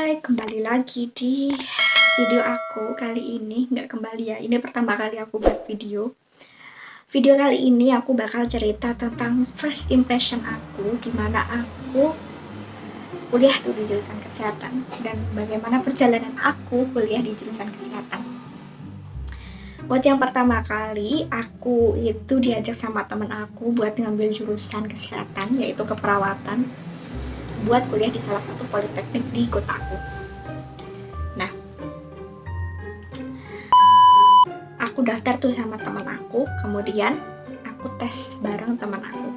Hai, kembali lagi di video aku kali ini. Nggak kembali ya, ini pertama kali aku buat video. Video kali ini aku bakal cerita tentang first impression aku, gimana aku kuliah tuh di jurusan kesehatan, dan bagaimana perjalanan aku kuliah di jurusan kesehatan. Buat yang pertama kali, aku itu diajak sama temen aku buat ngambil jurusan kesehatan, yaitu keperawatan, buat kuliah di salah satu politeknik di kotaku. Nah, aku daftar tuh sama teman aku, kemudian aku tes bareng teman aku.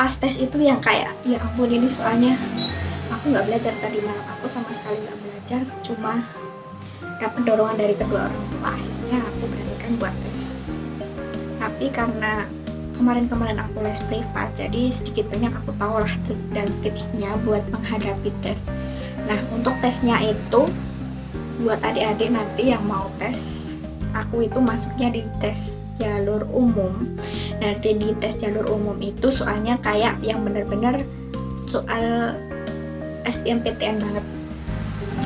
Pas tes itu yang kayak, ya ampun ini soalnya aku nggak belajar tadi malam, aku sama sekali nggak belajar, cuma dapat dorongan dari kedua orang tua, akhirnya aku beranikan buat tes. Tapi karena kemarin aku les privat, jadi sedikit banyak aku tahu lah trik dan tipsnya buat menghadapi tes. Nah, untuk tesnya itu buat adik-adik nanti yang mau tes, aku itu masuknya di tes jalur umum. Nanti di tes jalur umum itu soalnya kayak yang bener-bener soal SBMPTN banget,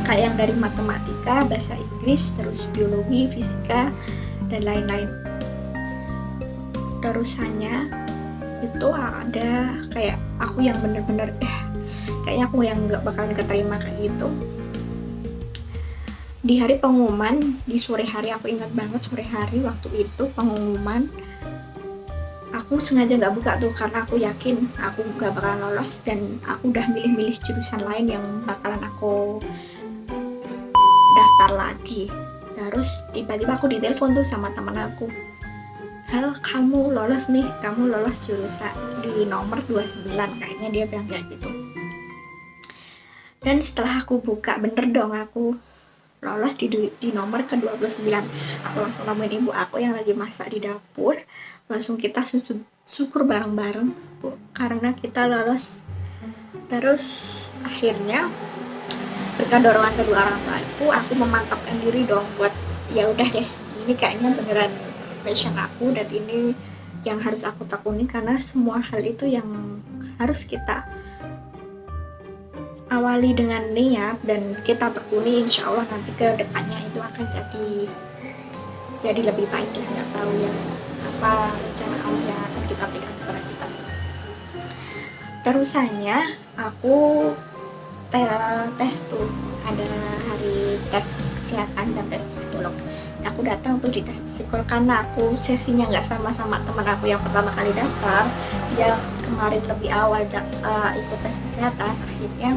kayak yang dari matematika, bahasa Inggris, terus biologi, fisika, dan lain-lain. Terusannya itu ada kayak aku yang bener-bener kayaknya aku yang nggak bakalan keterima kayak gitu. Di hari pengumuman, di sore hari, aku ingat banget sore hari waktu itu pengumuman, aku sengaja nggak buka tuh karena aku yakin aku nggak bakalan lolos, dan aku udah milih-milih jurusan lain yang bakalan aku daftar lagi. Terus tiba-tiba aku ditelepon tuh sama teman aku, "Hal, kamu lolos nih, kamu lolos jurusan di nomor 29, kayaknya dia bilang kayak gitu. Dan setelah aku buka, bener dong aku lolos di nomor ke-29. Aku langsung nemuin ibu aku yang lagi masak di dapur, langsung kita syukur bareng-bareng, Bu, karena kita lolos. Terus akhirnya berkat dorongan kedua orang tua aku memantapkan diri dong buat ya udah deh, ini kayaknya beneran passion aku dan ini yang harus aku tekuni, karena semua hal itu yang harus kita awali dengan niat dan kita tekuni, insya Allah nanti ke depannya itu akan jadi lebih baik. Ya nggak tahu ya apa rencana Allah yang akan kita berikan kepada kita. Terusannya aku tes tuh, ada hari tes kesehatan dan tes psikolog. Aku datang tuh di tes psikolog karena aku sesinya nggak sama teman aku yang pertama kali daftar, yang kemarin lebih awal ikut tes kesehatan. Akhirnya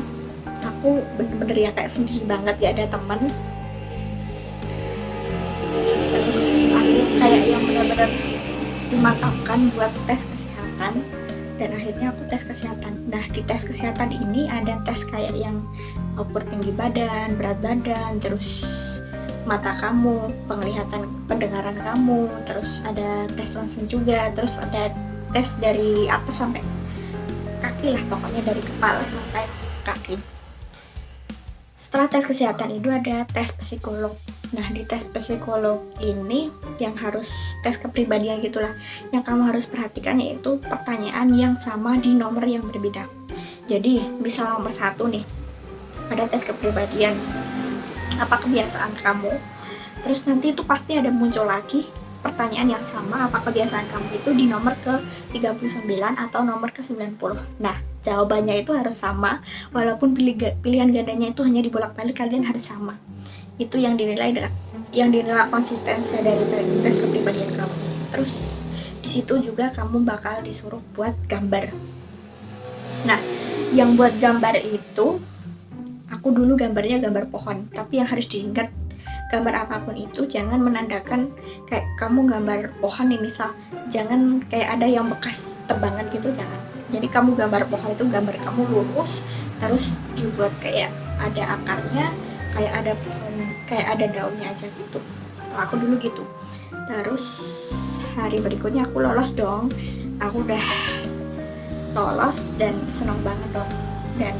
aku bener-bener yang kayak sendiri banget, gak ada teman. Terus aku kayak yang bener-bener dimantapkan buat tes kesehatan, dan akhirnya aku tes kesehatan. Nah, di tes kesehatan ini ada tes kayak yang ukur tinggi badan, berat badan, terus mata kamu, penglihatan, pendengaran kamu, terus ada tes ronsen juga, terus ada tes dari atas sampai kaki lah, pokoknya dari kepala sampai kaki. Setelah tes kesehatan itu ada tes psikolog. Nah, di tes psikolog ini yang harus tes kepribadian gitulah, yang kamu harus perhatikan yaitu pertanyaan yang sama di nomor yang berbeda. Jadi misal nomor 1 nih, ada tes kepribadian, apa kebiasaan kamu, terus nanti itu pasti ada muncul lagi pertanyaan yang sama, apa kebiasaan kamu itu di nomor ke-39 atau nomor ke-90. Nah, jawabannya itu harus sama, walaupun pilihan gandanya itu hanya dibolak-balik, kalian harus sama. Itu yang dinilai konsistensi dari tes kepribadian kamu. Terus di situ juga kamu bakal disuruh buat gambar. Nah, yang buat gambar itu, aku dulu gambarnya gambar pohon, tapi yang harus diingat, gambar apapun itu jangan menandakan kayak kamu gambar pohon nih, misal jangan kayak ada yang bekas tebangan gitu, jangan. Jadi kamu gambar pohon itu gambar kamu lurus, terus dibuat kayak ada akarnya, kayak ada pohon, kayak ada daunnya aja gitu. Aku dulu gitu. Terus hari berikutnya aku lolos dong, aku udah lolos dan senang banget dong, dan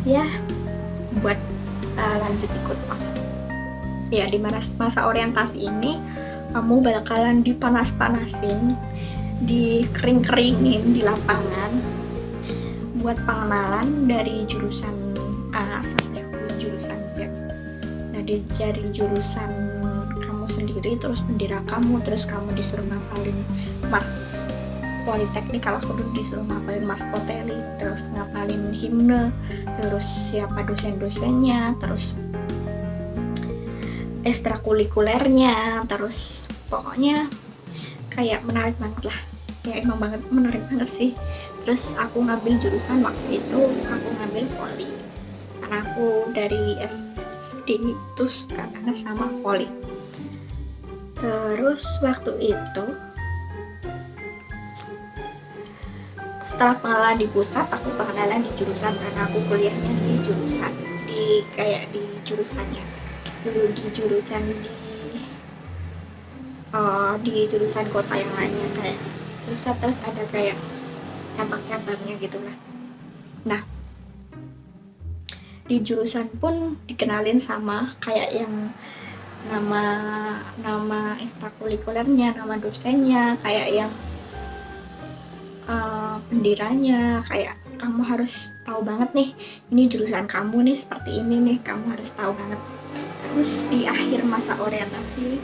ya buat lanjut ikut OS. Ya, di masa orientasi ini kamu bakalan dipanas-panasin, dikering-keringin di lapangan buat pengenalan dari jurusan A sampai jurusan Z. Nah, dari jurusan kamu sendiri, terus bendera kamu, terus kamu disuruh ngapalin Mars Politeknik, kalau aku dulu disuruh ngapalin Mars Poteli, terus ngapalin himne, terus siapa dosen-dosennya, terus ekstrakurikulernya, terus pokoknya kayak menarik banget lah ya, emang banget menarik banget sih. Terus aku ngambil jurusan waktu itu, aku ngambil voli karena aku dari SD itu suka banget sama voli. Terus waktu itu setelah pengenalan di pusat, aku pengenalan di jurusan karena aku kuliahnya di jurusan di jurusannya dulu di jurusan di jurusan kota yang lainnya kayak pusat, terus ada kayak cabang-cabangnya gitulah. Nah, di jurusan pun dikenalin sama kayak yang nama ekstrakurikulernya, nama dosennya, kayak yang benderanya, kayak kamu harus tahu banget nih, ini jurusan kamu nih seperti ini nih, kamu harus tahu banget. Terus di akhir masa orientasi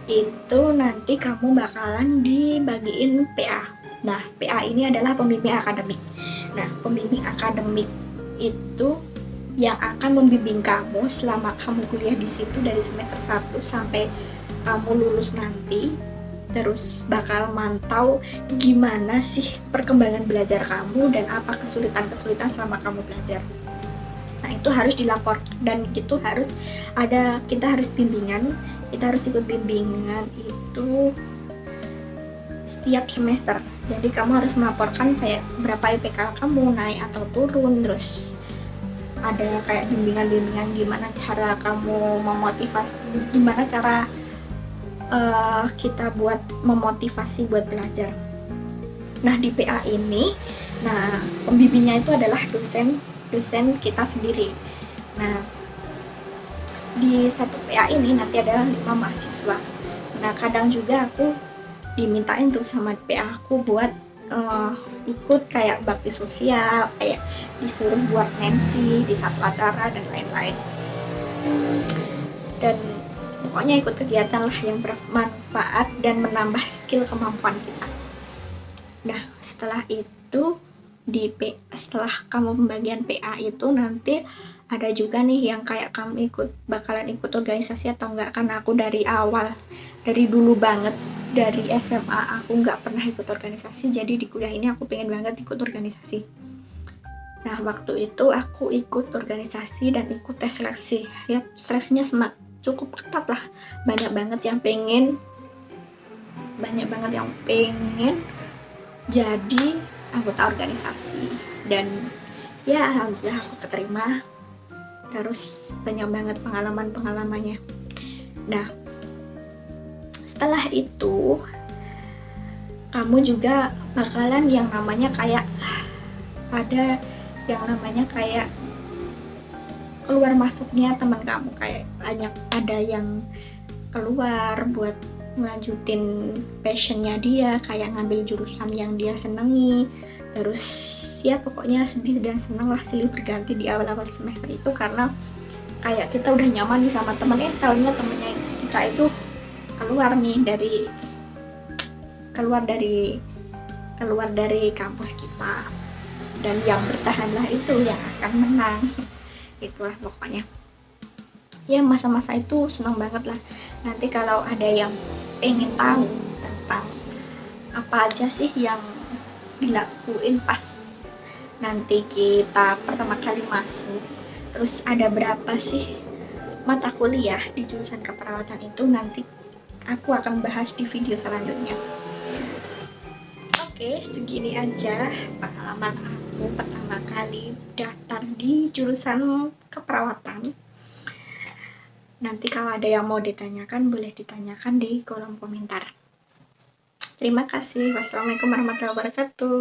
itu nanti kamu bakalan dibagiin PA. Nah, PA ini adalah pembimbing akademik. Nah, pembimbing akademik itu yang akan membimbing kamu selama kamu kuliah di situ dari semester 1 sampai kamu lulus nanti. Terus bakal mantau gimana sih perkembangan belajar kamu dan apa kesulitan-kesulitan selama kamu belajar. Nah, itu harus dilapor dan itu harus ada, kita harus bimbingan, kita harus ikut bimbingan itu setiap semester. Jadi kamu harus melaporkan kayak berapa IPK kamu naik atau turun, terus ada kayak bimbingan gimana cara kamu memotivasi, gimana cara kita buat memotivasi buat belajar. Nah, di PA ini, nah pembimbingnya itu adalah dosen kita sendiri. Nah, di satu PA ini nanti ada 5 mahasiswa. Nah, kadang juga aku dimintain tuh sama PA aku buat ikut kayak bakti sosial, kayak disuruh buat MC di satu acara dan lain-lain. Dan pokoknya ikut kegiatan lah yang bermanfaat dan menambah skill kemampuan kita. Nah, setelah itu setelah kamu pembagian PA itu nanti ada juga nih yang kayak kamu bakalan ikut organisasi atau enggak, karena aku dari awal, dari dulu banget, dari SMA aku nggak pernah ikut organisasi, jadi di kuliah ini aku pengen banget ikut organisasi. Nah, waktu itu aku ikut organisasi dan ikut tes seleksi. Ya, seleksinya cukup ketat lah, banyak banget yang pengen jadi anggota organisasi, dan ya alhamdulillah aku keterima. Terus banyak banget pengalamannya. Nah, setelah itu kamu juga bakalan yang namanya kayak ada yang namanya kayak keluar masuknya teman kamu, kayak banyak ada yang keluar buat melanjutin passionnya dia, kayak ngambil jurusan yang dia senengi. Terus ya pokoknya sedih dan senang lah silih berganti di awal-awal semester itu, karena kayak kita udah nyaman nih sama temennya, tahunya temennya kita itu keluar dari kampus kita, dan yang bertahanlah itu yang akan menang. Itulah pokoknya ya, masa-masa itu senang banget lah. Nanti kalau ada yang pengen tahu tentang apa aja sih yang dilakuin pas nanti kita pertama kali masuk, terus ada berapa sih mata kuliah di jurusan keperawatan itu, nanti aku akan bahas di video selanjutnya. Oke, segini aja pengalaman aku pertama kali daftar di jurusan keperawatan. Nanti kalau ada yang mau ditanyakan, boleh ditanyakan di kolom komentar. Terima kasih. Wassalamualaikum warahmatullahi wabarakatuh.